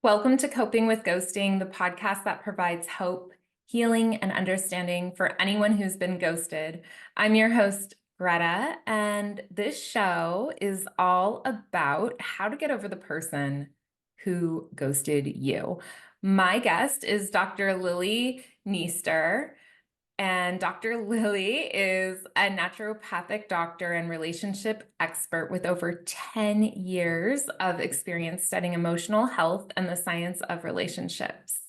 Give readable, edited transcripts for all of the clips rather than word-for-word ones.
Welcome to Coping with Ghosting, the podcast that provides hope, healing, and understanding for anyone who's been ghosted. I'm your host, Greta, and this show is all about how to get over the person who ghosted you. My guest is Dr. Lilli Niester. And Dr. Lilli is a naturopathic doctor and relationship expert with over 10 years of experience studying emotional health and the science of relationships.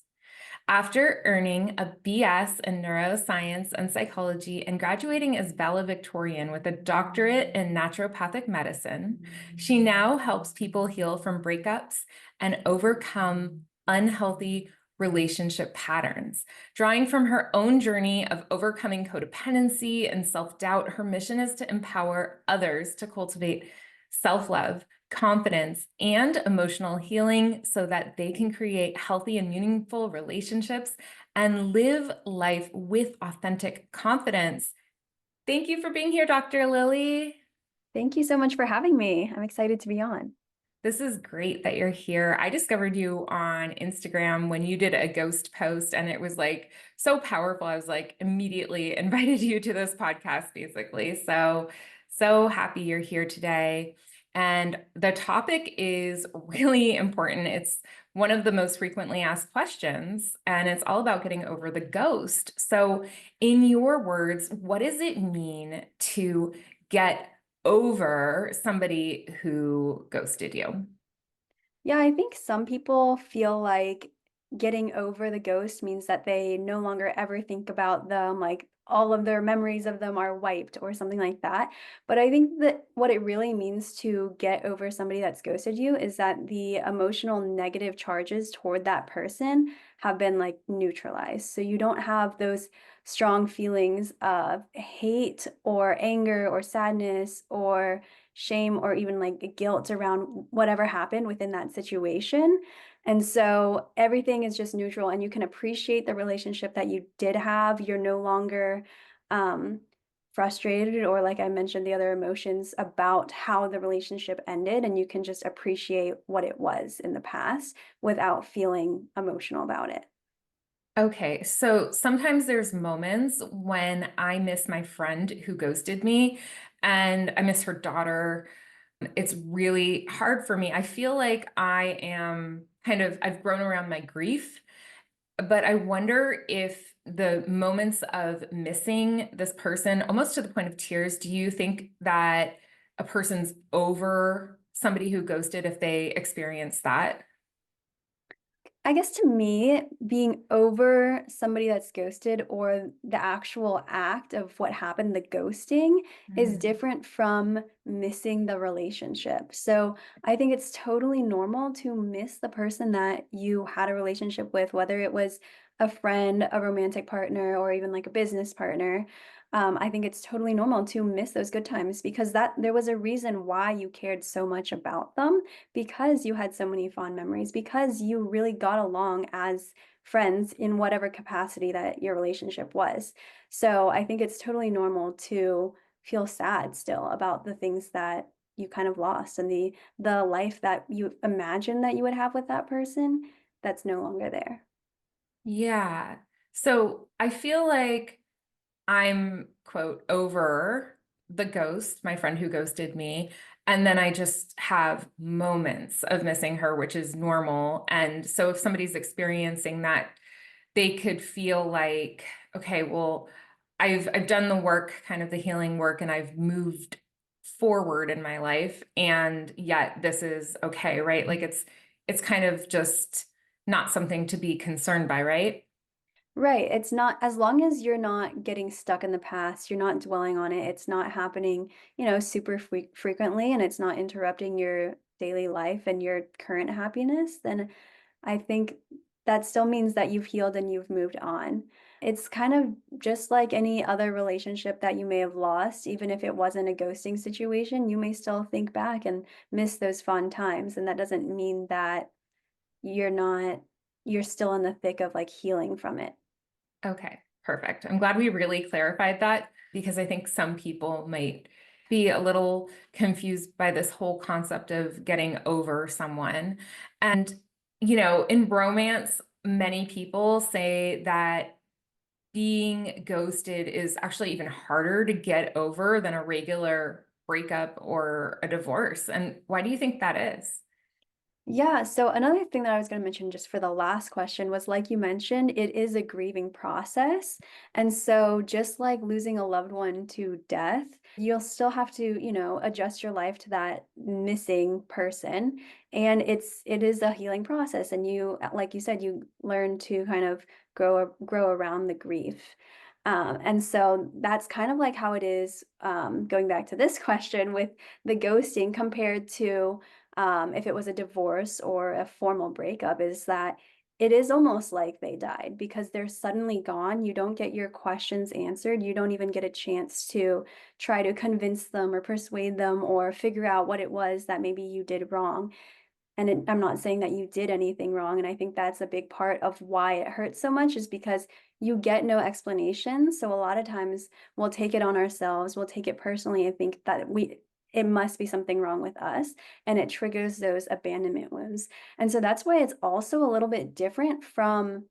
After earning a BS in Neuroscience and Psychology and graduating as valedictorian with a doctorate in Naturopathic Medicine, she now helps people heal from breakups and overcome unhealthy relationship patterns. Drawing from her own journey of overcoming codependency and self-doubt, her mission is to empower others to cultivate self-love, confidence, and emotional healing so that they can create healthy and meaningful relationships and live life with authentic confidence. Thank you for being here, Dr. Lilli. Thank you so much for having me. I'm excited to be on. This is great that you're here. I discovered you on Instagram when you did a ghost post, and it was like so powerful. I was like immediately invited you to this podcast, basically. So happy you're here today. And the topic is really important. It's one of the most frequently asked questions, and it's all about getting over the ghost. So, in your words, what does it mean to get over somebody who ghosted you? Yeah, I think some people feel like getting over the ghost means that they no longer ever think about them, like all of their memories of them are wiped or something like that. But I think that what it really means to get over somebody that's ghosted you is that the emotional negative charges toward that person have been like neutralized. So you don't have those strong feelings of hate or anger or sadness or shame or even like guilt around whatever happened within that situation. And so everything is just neutral and you can appreciate the relationship that you did have. You're no longer um, frustrated or, like I mentioned, the other emotions about how the relationship ended. And you can just appreciate what it was in the past without feeling emotional about it. Okay, so sometimes there's moments when I miss my friend who ghosted me and I miss her daughter. It's really hard for me. I feel like I've grown around my grief, but I wonder if the moments of missing this person, almost to the point of tears, do you think that a person's over somebody who ghosted if they experience that? I guess to me, being over somebody that's ghosted or the actual act of what happened, the ghosting, is Mhm. different from missing the relationship. So I think it's totally normal to miss the person that you had a relationship with, whether it was a friend, a romantic partner, or even like a business partner. I think it's totally normal to miss those good times because that there was a reason why you cared so much about them because you had so many fond memories, because you really got along as friends in whatever capacity that your relationship was. So I think it's totally normal to feel sad still about the things that you kind of lost and the life that you imagined that you would have with that person that's no longer there. Yeah. So I feel like I'm, quote, over the ghost, my friend who ghosted me. And then I just have moments of missing her, which is normal. And so if somebody's experiencing that, they could feel like, okay, well, I've done the work, kind of the healing work, and I've moved forward in my life. And yet this is okay, right? Like it's kind of just not something to be concerned by, right? Right. It's not, as long as you're not getting stuck in the past, you're not dwelling on it, it's not happening, super frequently, and it's not interrupting your daily life and your current happiness, then I think that still means that you've healed and you've moved on. It's kind of just like any other relationship that you may have lost, even if it wasn't a ghosting situation, you may still think back and miss those fun times. And that doesn't mean that you're not, you're still in the thick of like healing from it. Okay, perfect. I'm glad we really clarified that because I think some people might be a little confused by this whole concept of getting over someone. And In romance, many people say that being ghosted is actually even harder to get over than a regular breakup or a divorce. And why do you think that is? Yeah, so another thing that I was going to mention just for the last question was like you mentioned, it is a grieving process. And so just like losing a loved one to death, you'll still have to, adjust your life to that missing person. And it is a healing process. And you, like you said, you learn to kind of grow around the grief. And so that's kind of like how it is, going back to this question with the ghosting compared to if it was a divorce or a formal breakup, is that it is almost like they died because they're suddenly gone. You don't get your questions answered. You don't even get a chance to try to convince them or persuade them or figure out what it was that maybe you did wrong. And I'm not saying that you did anything wrong. And I think that's a big part of why it hurts so much is because you get no explanation. So a lot of times we'll take it on ourselves, we'll take it personally and think that it must be something wrong with us. And it triggers those abandonment wounds. And so that's why it's also a little bit different from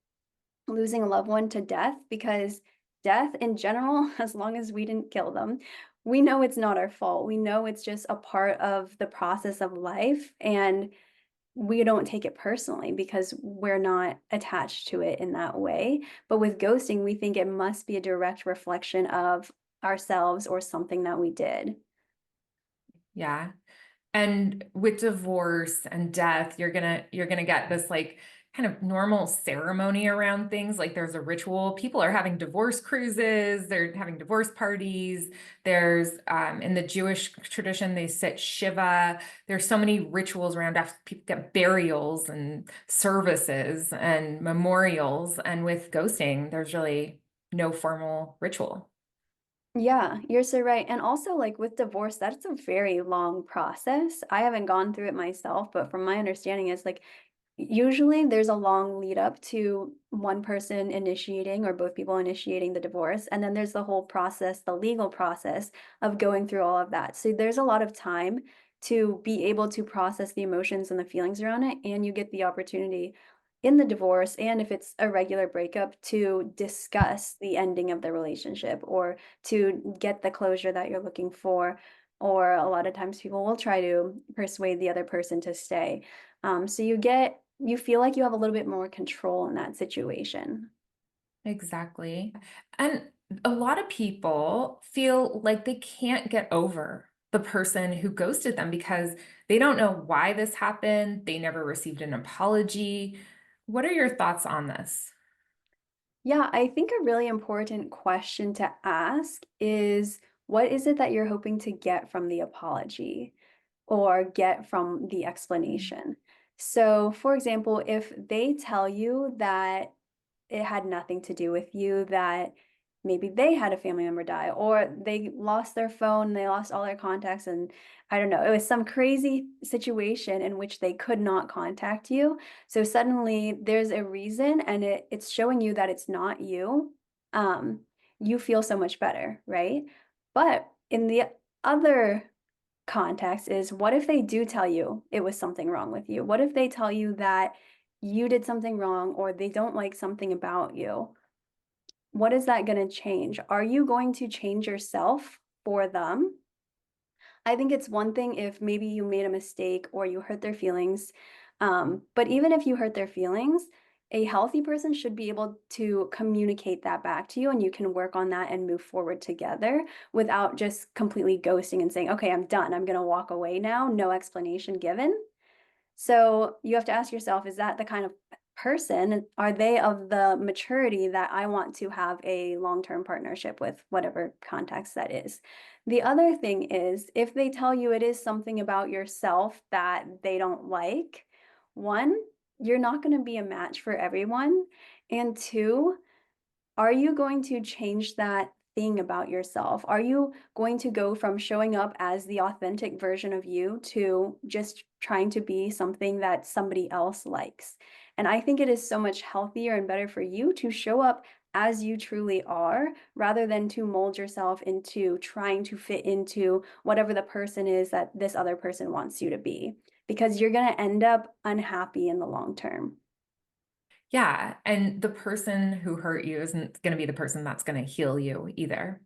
losing a loved one to death, because death in general, as long as we didn't kill them, we know it's not our fault. We know it's just a part of the process of life. And we don't take it personally because we're not attached to it in that way. But with ghosting, we think it must be a direct reflection of ourselves or something that we did. Yeah. And with divorce and death, you're gonna get this like kind of normal ceremony around things. Like there's a ritual. People are having divorce cruises, they're having divorce parties. There's in the Jewish tradition, they sit Shiva. There's so many rituals around after people get burials and services and memorials. And with ghosting, there's really no formal ritual. Yeah, you're so right. And also, like with divorce, that's a very long process. I haven't gone through it myself, but from my understanding, it's like usually there's a long lead up to one person initiating or both people initiating the divorce. And then there's the whole process, the legal process of going through all of that. So there's a lot of time to be able to process the emotions and the feelings around it. And you get the opportunity in the divorce, and if it's a regular breakup, to discuss the ending of the relationship or to get the closure that you're looking for. Or a lot of times people will try to persuade the other person to stay. So you feel like you have a little bit more control in that situation. Exactly. And a lot of people feel like they can't get over the person who ghosted them because they don't know why this happened. They never received an apology. What are your thoughts on this? Yeah, I think a really important question to ask is, what is it that you're hoping to get from the apology or get from the explanation? So, for example, if they tell you that it had nothing to do with you, that maybe they had a family member die, or they lost their phone, they lost all their contacts, and I don't know, it was some crazy situation in which they could not contact you. So suddenly there's a reason, and it's showing you that it's not you. Um, you feel so much better, right? But in the other context is, what if they do tell you it was something wrong with you? What if they tell you that you did something wrong or they don't like something about you? What is that going to change? Are you going to change yourself for them? I think it's one thing if maybe you made a mistake or you hurt their feelings. But even if you hurt their feelings, a healthy person should be able to communicate that back to you, and you can work on that and move forward together without just completely ghosting and saying, okay, I'm done. I'm going to walk away now. No explanation given. So you have to ask yourself, is that the kind of person? Are they of the maturity that I want to have a long-term partnership with, whatever context that is? The other thing is, if they tell you it is something about yourself that they don't like, one, you're not going to be a match for everyone. And two, are you going to change that thing about yourself? Are you going to go from showing up as the authentic version of you to just trying to be something that somebody else likes? And I think it is so much healthier and better for you to show up as you truly are rather than to mold yourself into trying to fit into whatever the person is that this other person wants you to be. because you're going to end up unhappy in the long term. Yeah. And the person who hurt you isn't going to be the person that's going to heal you either.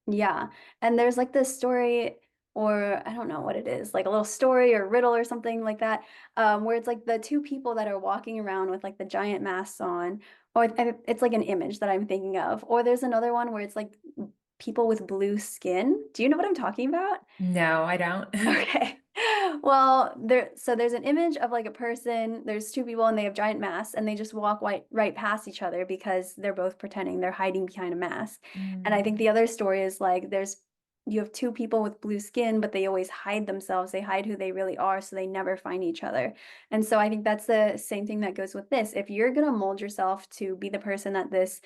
Yeah. And there's like this story, or I don't know what it is, like a little story or riddle or something like that, where it's like the two people that are walking around with like the giant masks on, or it's like an image that I'm thinking of. Or there's another one where it's like people with blue skin. Do you know what I'm talking about? No, I don't. Okay. Well, there's an image of like a person, there's two people and they have giant masks and they just walk right past each other because they're both pretending they're hiding behind a mask. And I think Mm, the other story is like you have two people with blue skin, but they always hide themselves. They hide who they really are, so they never find each other. And so I think that's the same thing that goes with this. If you're gonna mold yourself to be the person that this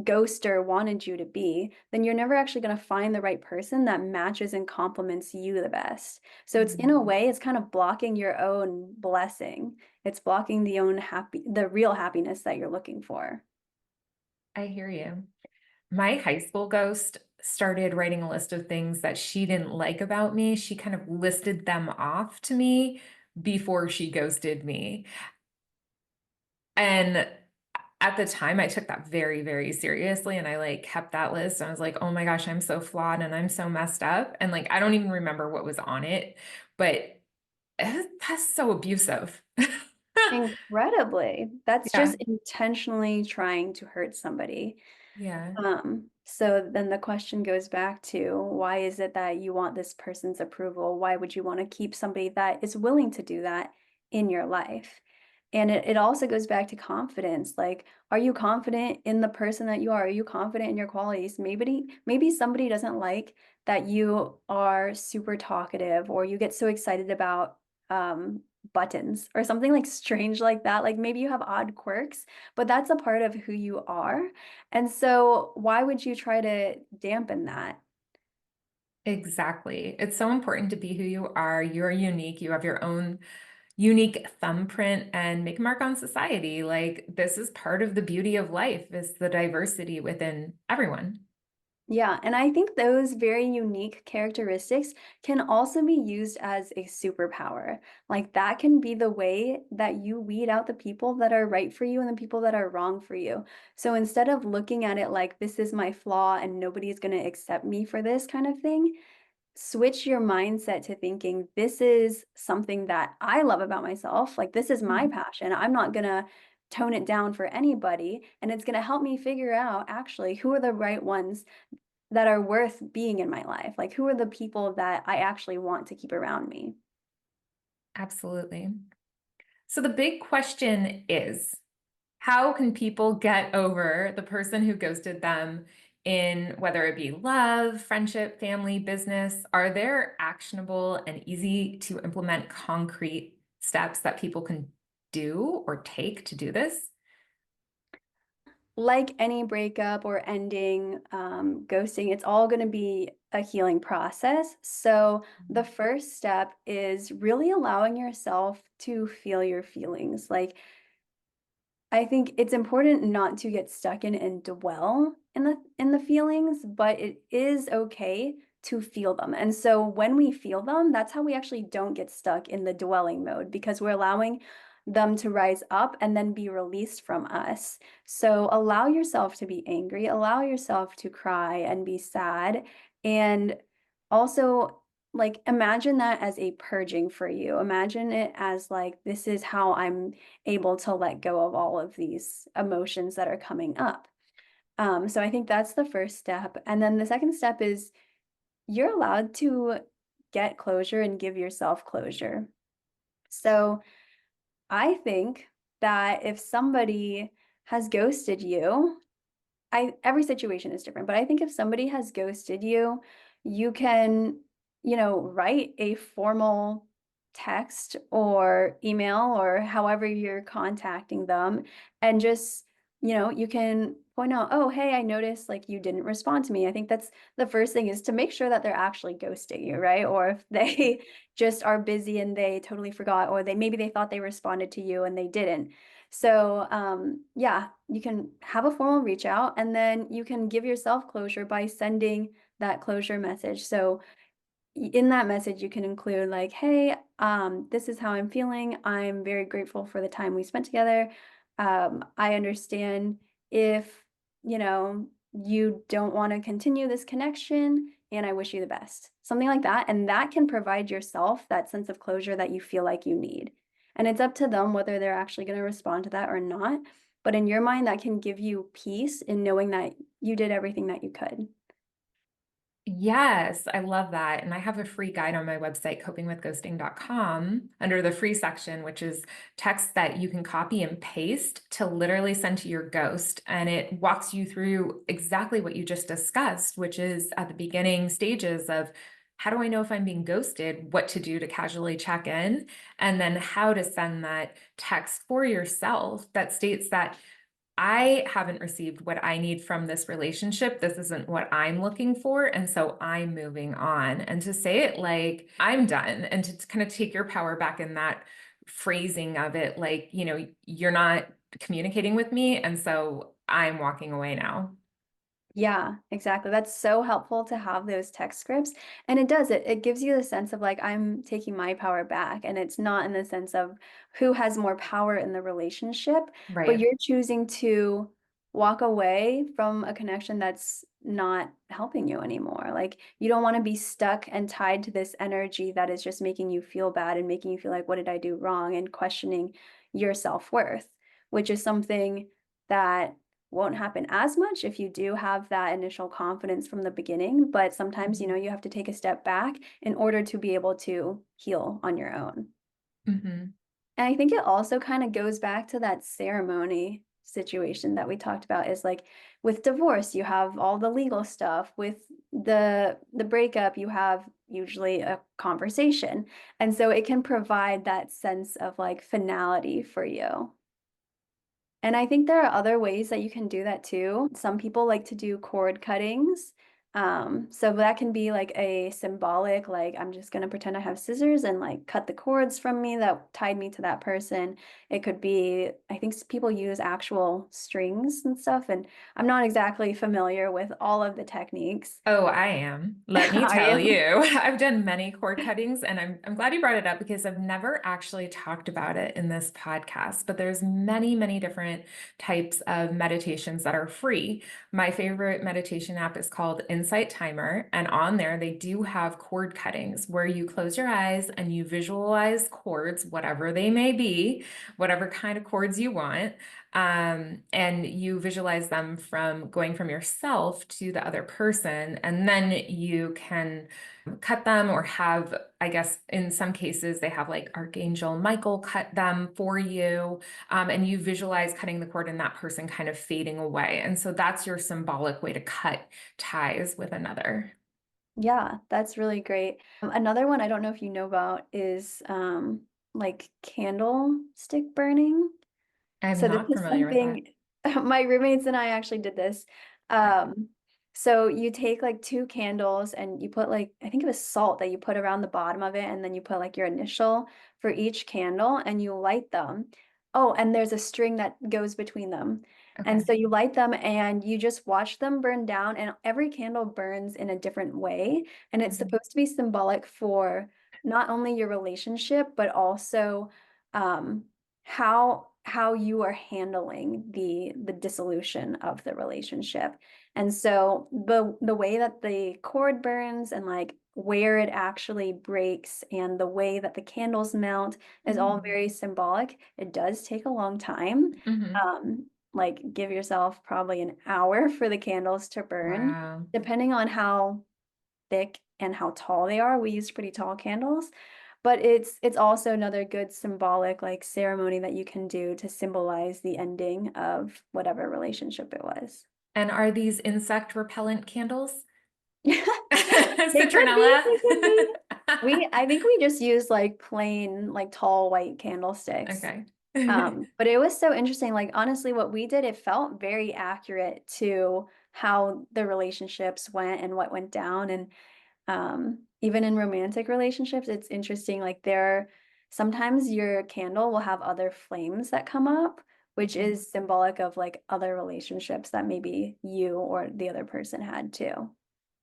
ghoster wanted you to be, then you're never actually going to find the right person that matches and complements you the best. So it's in a mm. way, it's kind of blocking your own blessing. It's blocking the real happiness that you're looking for. I hear you. My high school ghost started writing a list of things that she didn't like about me. She kind of listed them off to me before she ghosted me. And at the time, I took that very, very seriously. And I like kept that list. I was like, oh my gosh, I'm so flawed and I'm so messed up. And like, I don't even remember what was on it, but that's so abusive. Incredibly. That's Yeah. just intentionally trying to hurt somebody. Yeah. So then the question goes back to why is it that you want this person's approval? Why would you want to keep somebody that is willing to do that in your life? And it also goes back to confidence. Like, are you confident in the person that you are? Are you confident in your qualities? Maybe somebody doesn't like that you are super talkative or you get so excited about buttons or something like strange like that. Like maybe you have odd quirks, but that's a part of who you are. And so why would you try to dampen that? Exactly. It's so important to be who you are. You're unique. You have your own unique thumbprint and make a mark on society. Like this is part of the beauty of life is the diversity within everyone. Yeah, and I think those very unique characteristics can also be used as a superpower. Like that can be the way that you weed out the people that are right for you and the people that are wrong for you. So instead of looking at it like this is my flaw and nobody's going to accept me for this kind of thing, switch your mindset to thinking this is something that I love about myself. Like this is my Mhm. passion. I'm not going to tone it down for anybody, and it's going to help me figure out actually who are the right ones that are worth being in my life? Like, who are the people that I actually want to keep around me? Absolutely. So the big question is, how can people get over the person who ghosted them in whether it be love, friendship, family, business? Are there actionable and easy to implement concrete steps that people can do or take to do this? Like any breakup or ending, ghosting, it's all going to be a healing process. So, the first step is really allowing yourself to feel your feelings. Like, I think it's important not to get stuck in and dwell in the feelings, but it is okay to feel them. And so when we feel them, that's how we actually don't get stuck in the dwelling mode because we're allowing them to rise up and then be released from us. So allow yourself to be angry, allow yourself to cry and be sad, and also like imagine that as a purging for you. Imagine it as like this is how I'm able to let go of all of these emotions that are coming up. So I think that's the first step. And then the second step is you're allowed to get closure and give yourself closure. So I think that if somebody has ghosted you, every situation is different, but I think if somebody has ghosted you, you can, write a formal text or email or however you're contacting them and just, you can point out, "Oh, hey, I noticed like you didn't respond to me." I think that's the first thing is to make sure that they're actually ghosting you, right? Or if they just are busy and they totally forgot or maybe they thought they responded to you and they didn't. So, yeah, you can have a formal reach out and then you can give yourself closure by sending that closure message. So, in that message, you can include like, hey, this is how I'm feeling. I'm very grateful for the time we spent together. I understand if, you don't want to continue this connection, and I wish you the best. Something like that. And that can provide yourself that sense of closure that you feel like you need. And it's up to them whether they're actually going to respond to that or not. But in your mind, that can give you peace in knowing that you did everything that you could. Yes, I love that. And I have a free guide on my website, copingwithghosting.com, under the free section, which is text that you can copy and paste to literally send to your ghost. And it walks you through exactly what you just discussed, which is at the beginning stages of how do I know if I'm being ghosted, what to do to casually check in, and then how to send that text for yourself that states that I haven't received what I need from this relationship. This isn't what I'm looking for. And so I'm moving on. And to say it like I'm done and to kind of take your power back in that phrasing of it, like, you're not communicating with me. And so I'm walking away now. Yeah, exactly. That's so helpful to have those text scripts. And it gives you the sense of like, I'm taking my power back. And it's not in the sense of who has more power in the relationship, but Right. you're choosing to walk away from a connection that's not helping you anymore. Like, you don't want to be stuck and tied to this energy that is just making you feel bad and making you feel like, what did I do wrong? And questioning your self-worth, which is something that won't happen as much if you do have that initial confidence from the beginning. But sometimes, Mhm. you have to take a step back in order to be able to heal on your own. Mhm. And I think it also kind of goes back to that ceremony situation that we talked about is like with divorce, you have all the legal stuff. With the breakup, you have usually a conversation. And so it can provide that sense of like finality for you. And I think there are other ways that you can do that too. Some people like to do cord cuttings. So that can be like a symbolic, like I'm just gonna pretend I have scissors and like cut the cords from me that tied me to that person. It could be, I think people use actual strings and stuff, and I'm not exactly familiar with all of the techniques. Oh, I am. Let me Are tell you? you, I've done many cord cuttings, and I'm glad you brought it up because I've never actually talked about it in this podcast. But there's many, many different types of meditations that are free. My favorite meditation app is called Insight Timer, and on there they do have cord cuttings where you close your eyes and you visualize cords, whatever they may be, whatever kind of cords you want. And you visualize them from going from yourself to the other person, and then you can cut them or have, I guess, in some cases, they have like Archangel Michael cut them for you, and you visualize cutting the cord and that person kind of fading away. And so that's your symbolic way to cut ties with another. Yeah, that's really great. Another one I don't know if you know about is like candlestick burning. I'm So this not is familiar with that. something my roommates and I actually did this. Okay. Um, so you take like two candles and you put like, I think it was salt that you put around the bottom of it, and then you put like your initial for each candle and you light them. Oh, and there's a string that goes between them. And Okay. so you light them and you just watch them burn down, and every candle burns in a different way. And it's Mhm. supposed to be symbolic for not only your relationship, but also um, how you are handling the dissolution of the relationship. And so the way that the cord burns and like where it actually breaks and the way that the candles melt is all Mm. very symbolic. It does take a long time. Mhm. Like give yourself probably an hour for the candles to burn, Wow. depending on how thick and how tall they are. We use pretty tall candles, but it's also another good symbolic like ceremony that you can do to symbolize the ending of whatever relationship it was. And are these insect repellent candles? They could be, Citronella? they could be. I think we just use like plain, like tall white candlesticks. Okay. But it was so interesting. Like honestly, what we did, it felt very accurate to how the relationships went and what went down. And even in romantic relationships, it's interesting. Like sometimes your candle will have other flames that come up, which Mhm. is symbolic of like other relationships that maybe you or the other person had too.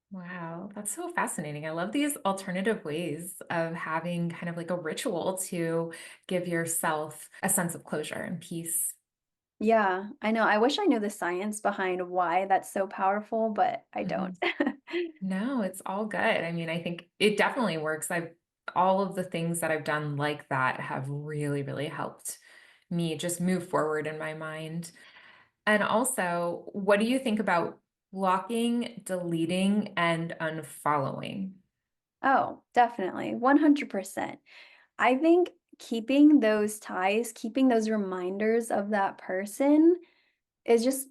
Wow, that's so fascinating. I love these alternative ways of having kind of like a ritual to give yourself a sense of closure and peace. Yeah, I know. I wish I knew the science behind why that's so powerful, but I don't. Mhm. No, it's all good. I mean, I think it definitely works. I've all of the things that I've done like that have really, really helped me just move forward in my mind. And also, what do you think about blocking, deleting, and unfollowing? Oh, definitely. 100%. I think keeping those ties, keeping those reminders of that person is just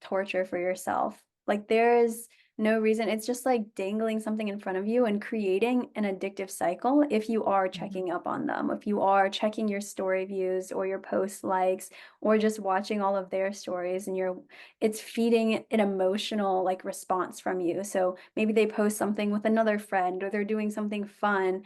torture for yourself. Like there is no reason. It's just like dangling something in front of you and creating an addictive cycle if you are Mhm. checking up on them, if you are checking your story views or your post likes or just watching all of their stories and it's feeding an emotional like response from you. So maybe they post something with another friend or they're doing something fun.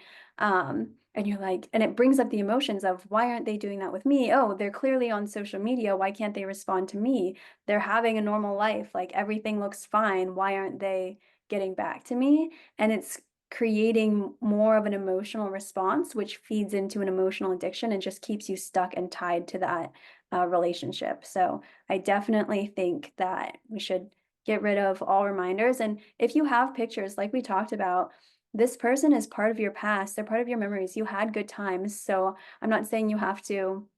And you're like, and it brings up the emotions of why aren't they doing that with me? Oh, they're clearly on social media. Why can't they respond to me? They're having a normal life, like everything looks fine. Why aren't they getting back to me? And it's creating more of an emotional response, which feeds into an emotional addiction and just keeps you stuck and tied to that relationship. So I definitely think that we should get rid of all reminders. And if you have pictures, like we talked about, this person is part of your past, they're part of your memories. You had good times. So I'm not saying you have to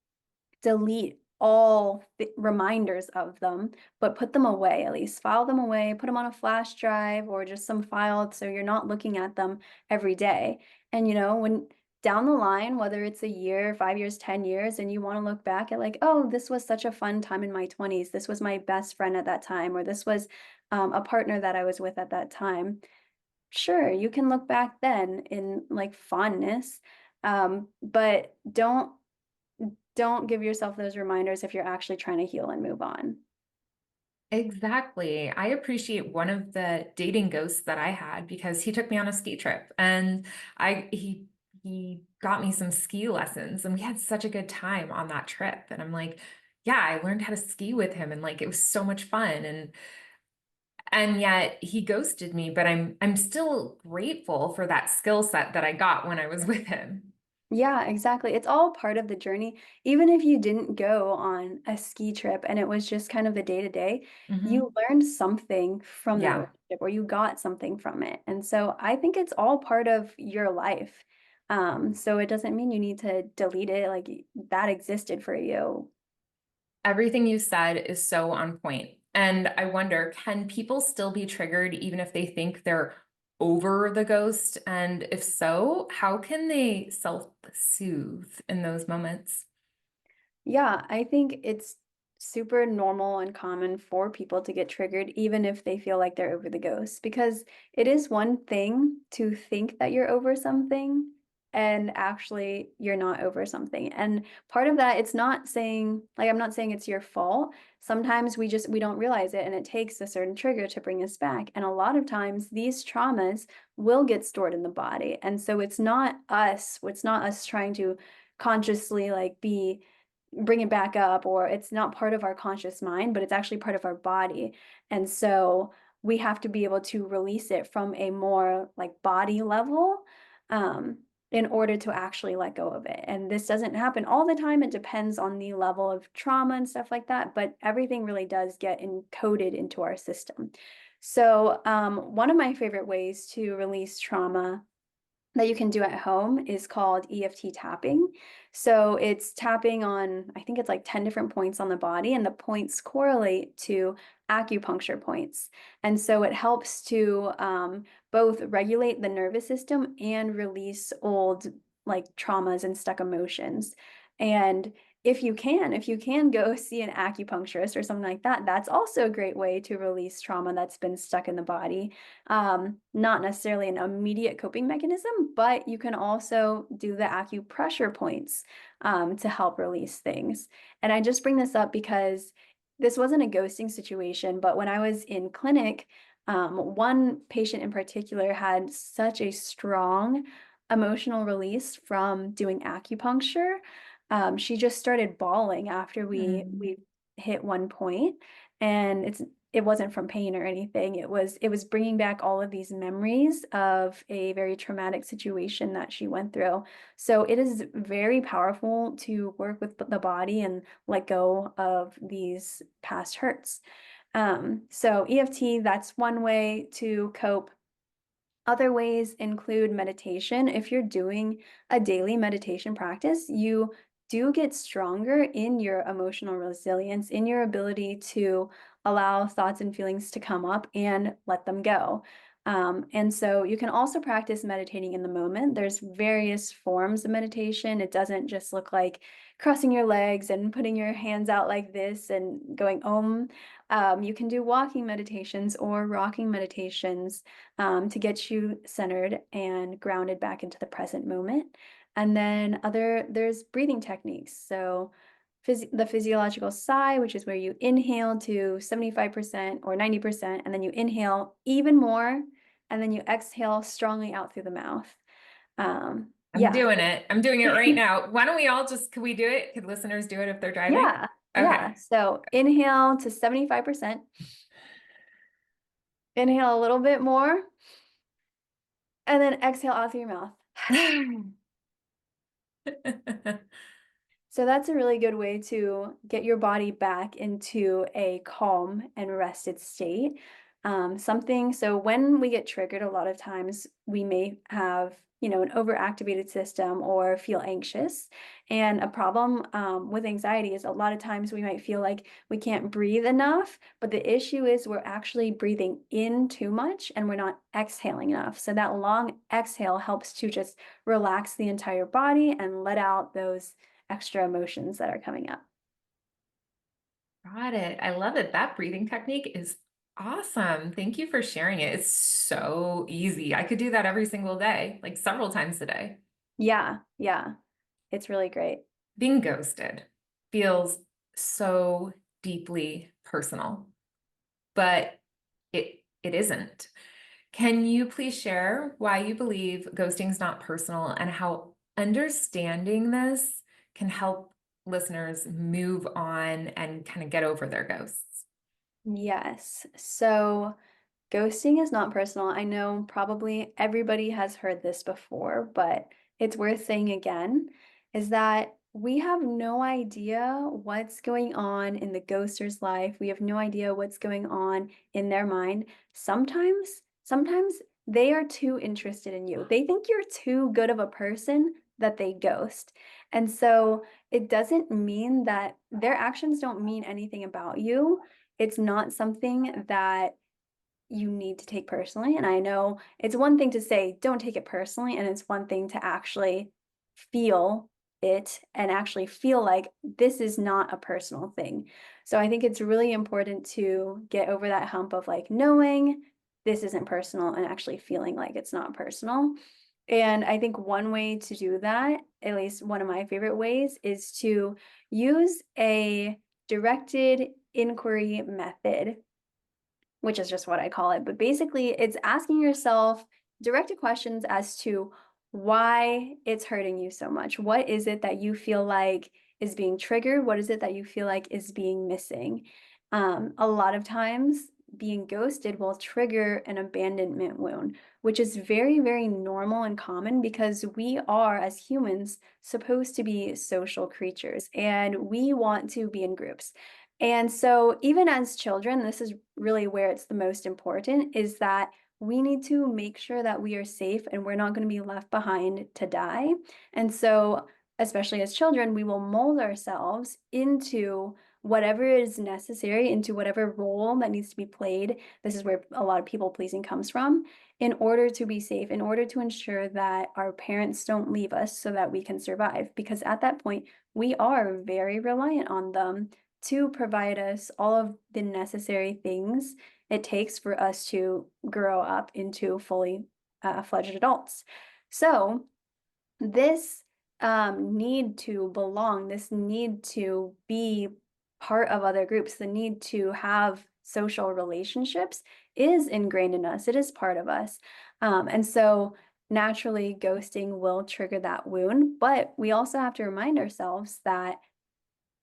delete all the reminders of them, but put them away at least. File them away, put them on a flash drive or just some file so you're not looking at them every day. And when down the line, whether it's a year, 5 years, 10 years, and you want to look back at like, oh, this was such a fun time in my 20s. This was my best friend at that time, or this was a partner that I was with at that time. Sure, you can look back then in like fondness, but don't give yourself those reminders if you're actually trying to heal and move on. Exactly. I appreciate one of the dating ghosts that I had because he took me on a ski trip and he got me some ski lessons and we had such a good time on that trip. And I'm like, yeah, I learned how to ski with him and like it was so much fun. And yet he ghosted me, but I'm still grateful for that skill set that I got when I was with him. Yeah, exactly. It's all part of the journey. Even if you didn't go on a ski trip and it was just kind of the day to day, you Hmm. learned something from that Yeah. relationship or you got something from it. And so I think it's all part of your life. So it doesn't mean you need to delete it. Like that existed for you. Everything you said is so on point. And I wonder, can people still be triggered even if they think they're over the ghost? And if so, how can they self-soothe in those moments? Yeah, I think it's super normal and common for people to get triggered, even if they feel like they're over the ghost, because it is one thing to think that you're over something and actually you're not over something. And part of that, it's not saying, like, I'm not saying it's your fault. Sometimes we don't realize it and it takes a certain trigger to bring us back. And a lot of times these traumas will get stored in the body. And so it's not us trying to consciously like be bring it back up or it's not part of our conscious mind, but it's actually part of our body. And so we have to be able to release it from a more like body level in order to actually let go of it. And this doesn't happen all the time. It depends on the level of trauma and stuff like that, but everything really does get encoded into our system. So one of my favorite ways to release trauma that you can do at home is called EFT tapping. So it's tapping on, I think it's like 10 different points on the body, and the points correlate to acupuncture points. And so it helps to both regulate the nervous system and release old like traumas and stuck emotions. And if you can go see an acupuncturist or something like that, that's also a great way to release trauma that's been stuck in the body. Not necessarily an immediate coping mechanism, but you can also do the acupressure points to help release things. And I just bring this up because this wasn't a ghosting situation, but when I was in clinic, one patient in particular had such a strong emotional release from doing acupuncture. She just started bawling after we Mm. hit one point, and it wasn't from pain or anything. It was bringing back all of these memories of a very traumatic situation that she went through. So it is very powerful to work with the body and let go of these past hurts. So EFT, that's one way to cope. Other ways include meditation. If you're doing a daily meditation practice, you do get stronger in your emotional resilience, in your ability to allow thoughts and feelings to come up and let them go. And so you can also practice meditating in the moment. There's various forms of meditation. It doesn't just look like crossing your legs and putting your hands out like this and going om. You can do walking meditations or rocking meditations to get you centered and grounded back into the present moment. And then there's breathing techniques. So the physiological sigh, which is where you inhale to 75% or 90%, and then you inhale even more, and then you exhale strongly out through the mouth. I'm Yeah. doing it. I'm doing it right now. Why don't we all could we do it? Could listeners do it if they're driving? Yeah. Okay. Yeah. So inhale to 75%, inhale a little bit more, and then exhale out through your mouth. So that's a really good way to get your body back into a calm and rested state. So when we get triggered, a lot of times we may have, an overactivated system or feel anxious. And a problem with anxiety is a lot of times we might feel like we can't breathe enough, but the issue is we're actually breathing in too much and we're not exhaling enough. So that long exhale helps to just relax the entire body and let out those extra emotions that are coming up. Got it. I love it. That breathing technique is awesome. Thank you for sharing it. It's so easy. I could do that every single day, like several times a day. Yeah, yeah, it's really great. Being ghosted feels so deeply personal, but it isn't. Can you please share why you believe ghosting is not personal and how understanding this can help listeners move on and kind of get over their ghosts? Yes. So ghosting is not personal. I know probably everybody has heard this before, but it's worth saying again, is that we have no idea what's going on in the ghoster's life. We have no idea what's going on in their mind. Sometimes they are too interested in you. They think you're too good of a person that they ghost. And so it doesn't mean that their actions don't mean anything about you. It's not something that you need to take personally. And I know it's one thing to say, don't take it personally. And it's one thing to actually feel it and actually feel like this is not a personal thing. So I think it's really important to get over that hump of like knowing this isn't personal and actually feeling like it's not personal. And I think one way to do that, at least one of my favorite ways, is to use a directed inquiry method, which is just what I call it. But basically, it's asking yourself directed questions as to why it's hurting you so much. What is it that you feel like is being triggered? What is it that you feel like is being missing? A lot of times, being ghosted will trigger an abandonment wound, which is very, very normal and common because we are, as humans, supposed to be social creatures and we want to be in groups. And so, even as children, this is really where it's the most important is that we need to make sure that we are safe and we're not going to be left behind to die. And so, especially as children, we will mold ourselves into whatever is necessary, into whatever role that needs to be played. This is where a lot of people pleasing comes from, in order to be safe, in order to ensure that our parents don't leave us so that we can survive. Because at that point, we are very reliant on them to provide us all of the necessary things it takes for us to grow up into fully fledged adults. So this need to belong, this need to be part of other groups, the need to have social relationships is ingrained in us. It is part of us. And so naturally, ghosting will trigger that wound, but we also have to remind ourselves that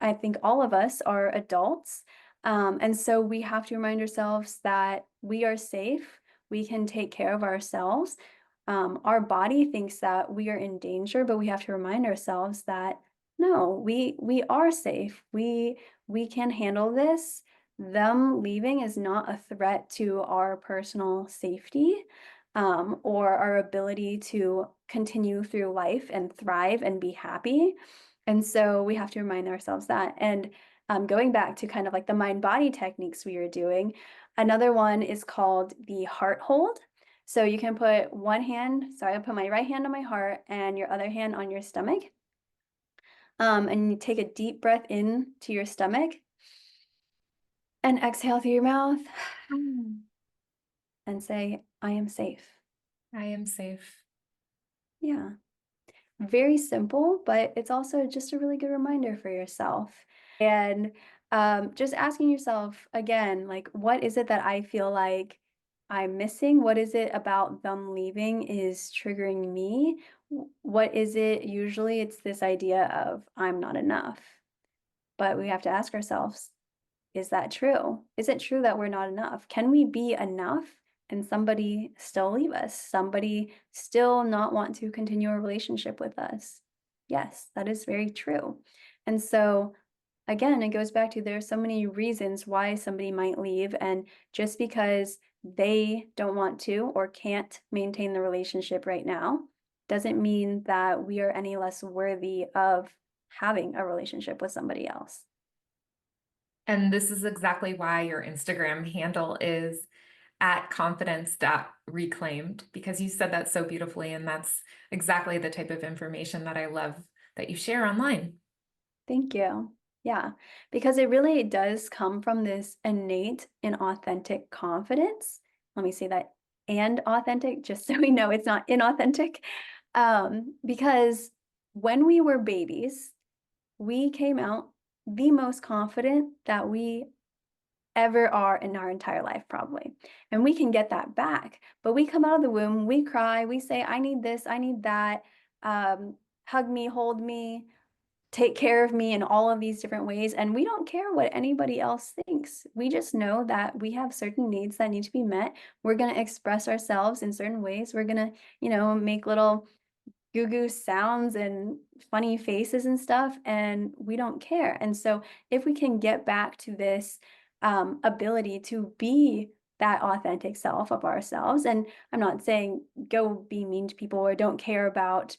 I think all of us are adults. And so we have to remind ourselves that we are safe. We can take care of ourselves. Our body thinks that we are in danger, but we have to remind ourselves that no, we are safe. We can handle this. Them leaving is not a threat to our personal safety, or our ability to continue through life and thrive and be happy. And so we have to remind ourselves that. And going back to kind of like the mind body techniques we were doing, another one is called the heart hold. So you can put one hand, sorry, I put my right hand on my heart and your other hand on your stomach. And you take a deep breath in to your stomach and exhale through your mouth and say, I am safe. I am safe. Yeah. Very simple, but it's also just a really good reminder for yourself. And just asking yourself again, like, what is it that I feel like I'm missing? What is it about them leaving is triggering me? What is it? Usually it's this idea of I'm not enough. But we have to ask ourselves, is that true? Is it true that we're not enough? Can we be enough and somebody still leave us? Somebody still not want to continue a relationship with us? Yes, that is very true. And so, again, it goes back to there's so many reasons why somebody might leave. And just because they don't want to or can't maintain the relationship right now doesn't mean that we are any less worthy of having a relationship with somebody else. And this is exactly why your Instagram handle is at confidence.reclaimed, because you said that so beautifully. And that's exactly the type of information that I love that you share online. Thank you. Yeah, because it really does come from this innate and authentic confidence. Let me say that and authentic, just so we know it's not inauthentic. Because when we were babies, we came out the most confident that we ever are in our entire life, probably. And we can get that back. But we come out of the womb, we cry, we say, I need this, I need that. Hug me, hold me, take care of me in all of these different ways. And we don't care what anybody else thinks. We just know that we have certain needs that need to be met. We're going to express ourselves in certain ways. We're going to, make little goo goo sounds and funny faces and stuff, and we don't care. And so, if we can get back to this ability to be that authentic self of ourselves, and I'm not saying go be mean to people or don't care about,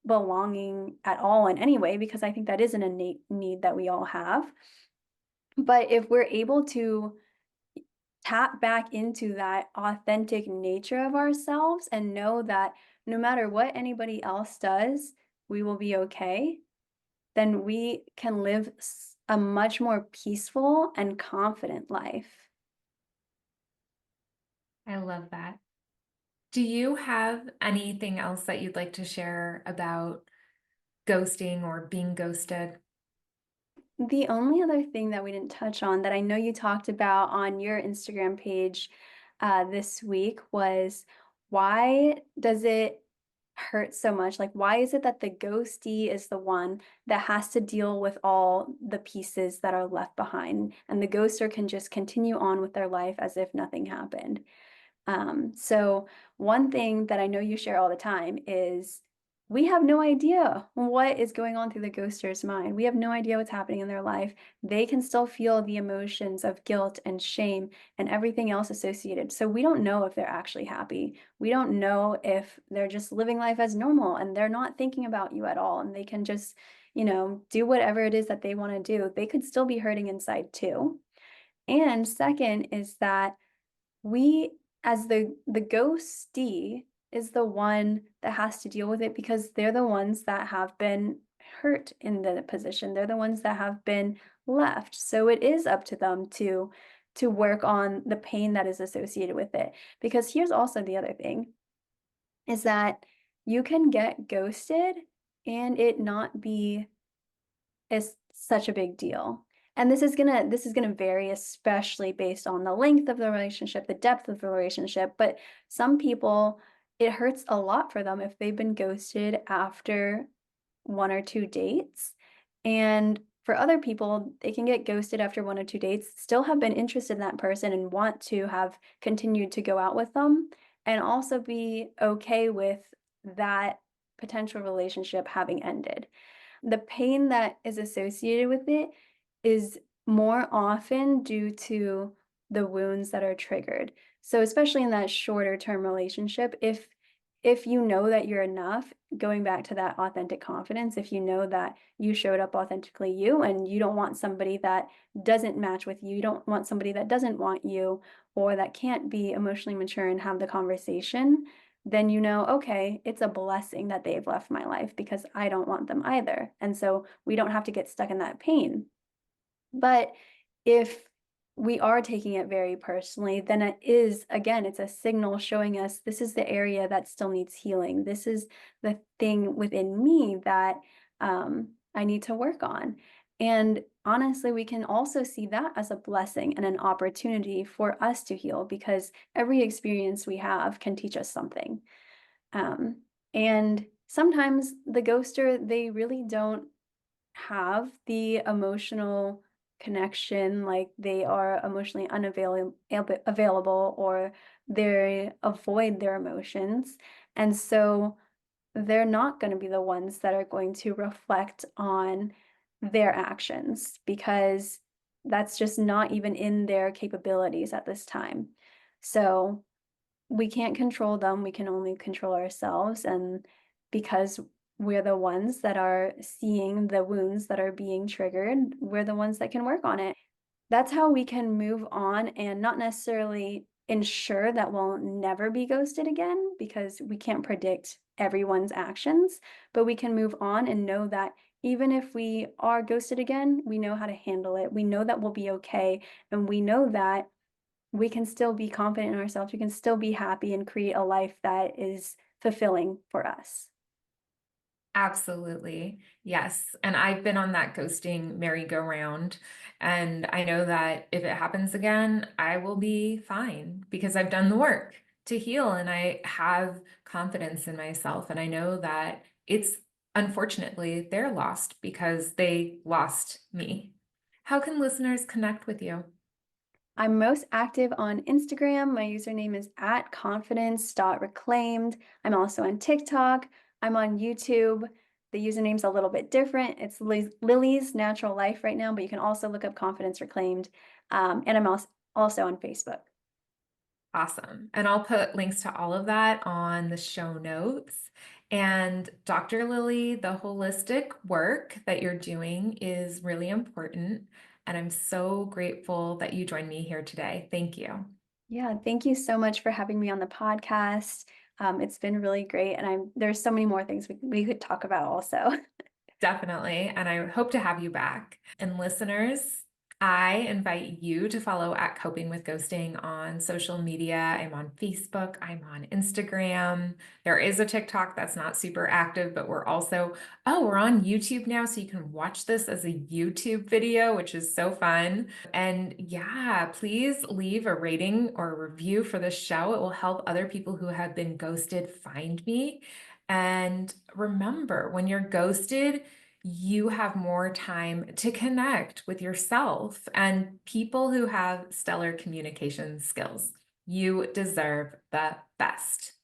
belonging at all in any way, because I think that is an innate need that we all have. But if we're able to tap back into that authentic nature of ourselves and know that no matter what anybody else does, we will be okay, then we can live a much more peaceful and confident life. I love that. Do you have anything else that you'd like to share about ghosting or being ghosted? The only other thing that we didn't touch on that I know you talked about on your Instagram page this week was, why does it hurt so much? Like, why is it that the ghostee is the one that has to deal with all the pieces that are left behind, and the ghoster can just continue on with their life as if nothing happened? So one thing that I know you share all the time is we have no idea what is going on through the ghoster's mind. We have no idea what's happening in their life. They can still feel the emotions of guilt and shame and everything else associated. So we don't know if they're actually happy. We don't know if they're just living life as normal and they're not thinking about you at all. And they can just, do whatever it is that they want to do. They could still be hurting inside too. And second is that we, as the ghostee, is the one that has to deal with it, because they're the ones that have been hurt in the position. They're the ones that have been left. So it is up to them to work on the pain that is associated with it. Because here's also the other thing, is that you can get ghosted and it not be is such a big deal. And this is gonna vary, especially based on the length of the relationship, the depth of the relationship. But some people, it hurts a lot for them if they've been ghosted after one or two dates. And For other people, they can get ghosted after 1 or 2 dates, still have been interested in that person and want to have continued to go out with them, and also be okay with that potential relationship having ended. The pain that is associated with it is more often due to the wounds that are triggered. So especially in that shorter term relationship, if you know that you're enough, going back to that authentic confidence, if you know that you showed up authentically you and you don't want somebody that doesn't match with you, you don't want somebody that doesn't want you or that can't be emotionally mature and have the conversation, then you know, okay, it's a blessing that they've left my life because I don't want them either. And so we don't have to get stuck in that pain. But if we are taking it very personally, then it is, again, it's a signal showing us this is the area that still needs healing. This is the thing within me that I need to work on. And honestly, we can also see that as a blessing and an opportunity for us to heal because every experience we have can teach us something. Um, and sometimes the ghoster, they really don't have the emotional connection, like they are emotionally available or they avoid their emotions. And so they're not going to be the ones that are going to reflect on their actions because that's just not even in their capabilities at this time. So we can't control them, we can only control ourselves, and because we're the ones that are seeing the wounds that are being triggered, we're the ones that can work on it. That's how we can move on and not necessarily ensure that we'll never be ghosted again because we can't predict everyone's actions, but we can move on and know that even if we are ghosted again, we know how to handle it. We know that we'll be okay, and we know that we can still be confident in ourselves. We can still be happy and create a life that is fulfilling for us. Absolutely. Yes. And I've been on that ghosting merry-go-round. And I know that if it happens again, I will be fine because I've done the work to heal and I have confidence in myself. And I know that it's unfortunately they're lost because they lost me. How can listeners connect with you? I'm most active on Instagram. My username is at confidence.reclaimed. I'm also on TikTok. I'm on YouTube. The username's a little bit different. It's Lily's Natural Life right now, but you can also look up Confidence Reclaimed. And I'm also on Facebook. Awesome. And I'll put links to all of that on the show notes. And Dr. Lilli, the holistic work that you're doing is really important. And I'm so grateful that you joined me here today. Thank you. Yeah, thank you so much for having me on the podcast. It's been really great, and there's so many more things we could talk about also. Definitely. And I hope to have you back. And listeners, I invite you to follow at Coping with Ghosting on social media. I'm on Facebook, I'm on Instagram. There is a TikTok that's not super active, but we're also, oh, we're on YouTube now. So you can watch this as a YouTube video, which is so fun. And yeah, please leave a rating or a review for this show. It will help other people who have been ghosted find me. And remember, when you're ghosted, you have more time to connect with yourself and people who have stellar communication skills. You deserve the best.